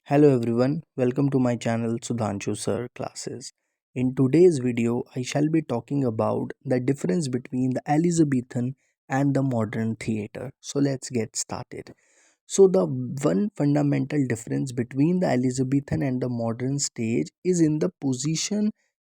Hello everyone, welcome to my channel Sudhanshu Sir Classes. In today's video, I shall be talking about the difference between the Elizabethan and the modern theatre. So let's get started. So the one fundamental difference between the Elizabethan and the modern stage is in the position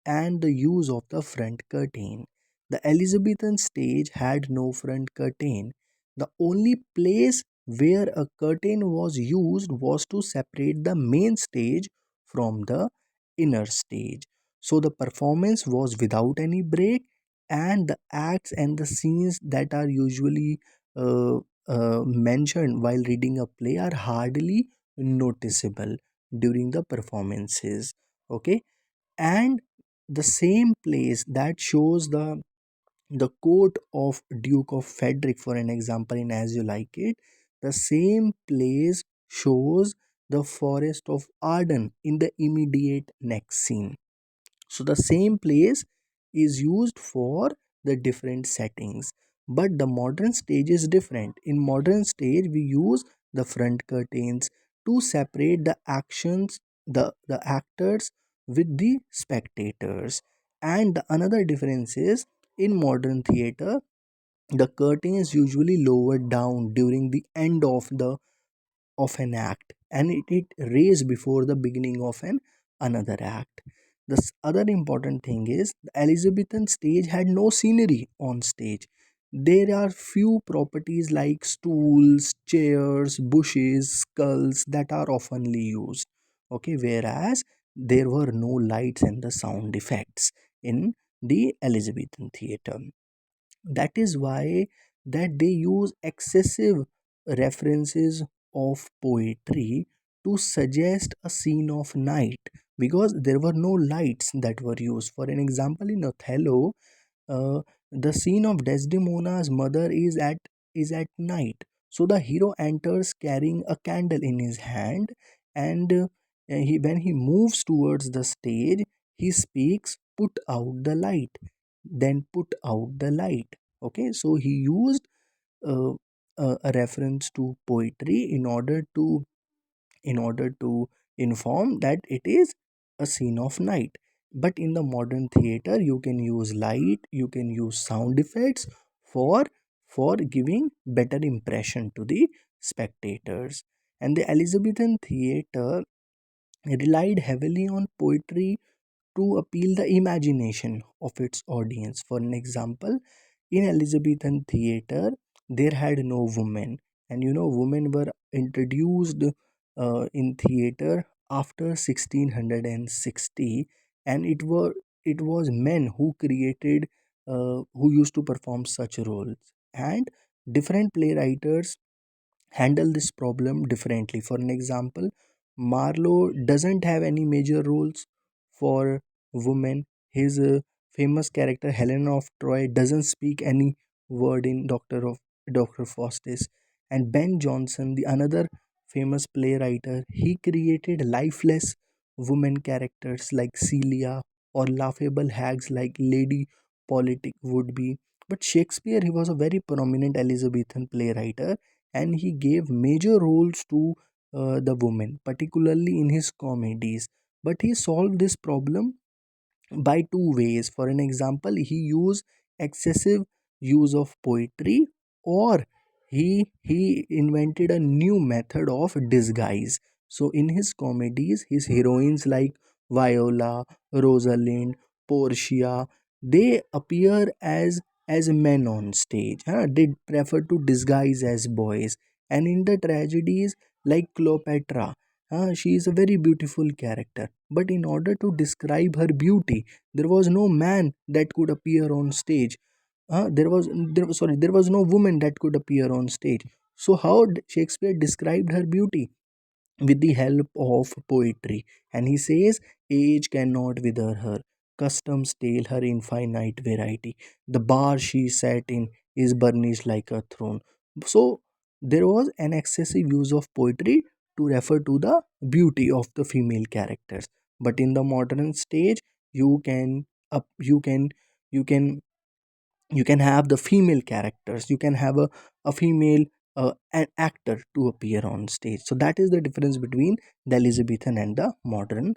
and the use of the front curtain. The Elizabethan stage had no front curtain. The only place where a curtain was used was to separate the main stage from the inner stage. So the performance was without any break, and the acts and the scenes that are usually uh, mentioned while reading a play are hardly noticeable during the performances. Okay, and the same place that shows the court of Duke of Frederick, for an example, in As You Like It, the same place shows the Forest of Arden in the immediate next scene. So the same place is used for the different settings, but the modern stage is different. In modern stage, we use the front curtains to separate the actions, the actors with the spectators. And the another difference is in modern theater, the curtain is usually lowered down during the end of an act, and it raised before the beginning of an another act. Other important thing is the Elizabethan stage had no scenery on stage. There are few properties like stools, chairs, bushes, skulls that are oftenly used. Okay, whereas there were no lights and the sound effects in the Elizabethan theater. That is why that they use excessive references of poetry to suggest a scene of night, because there were no lights that were used. For an example, in Othello, the scene of Desdemona's mother is at night. So the hero enters carrying a candle in his hand, and when he moves towards the stage, he speaks, "Put out the light." Then put out the light. Okay, so he used uh, a reference to poetry in order to inform that it is a scene of night. But in the modern theater, you can use light, you can use sound effects for for giving better impression to the spectators. And the Elizabethan theater relied heavily on poetry to appeal the imagination of its audience. For an example, in Elizabethan theater, there had no women, and women were introduced in theater after 1660, and it was men who created, who used to perform such roles, and different playwriters handle this problem differently. For an example, Marlowe doesn't have any major roles for women. His famous character Helena of Troy doesn't speak any word in Doctor Faustus. And Ben Jonson, the another famous playwright, he created lifeless women characters like Celia, or laughable hags like Lady Politic would be. But Shakespeare, he was a very prominent Elizabethan playwright, and he gave major roles to the women, particularly in his comedies. But he solved this problem by two ways. For an example, he used excessive use of poetry, or he invented a new method of disguise. So in his comedies, his heroines like Viola, Rosalind, Portia, they appear as men on stage. They prefer to disguise as boys. And in the tragedies like Cleopatra, she is a very beautiful character, but in order to describe her beauty, there was no man that could appear on stage. There was no woman that could appear on stage. So how Shakespeare described her beauty? With the help of poetry. And he says, "Age cannot wither her, customs tell her infinite variety. The bar she sat in is burnished like a throne." So there was an excessive use of poetry to refer to the beauty of the female characters. But in the modern stage, you can up you can you can have the female characters, you can have a female an actor to appear on stage. So that is the difference between the Elizabethan and the modern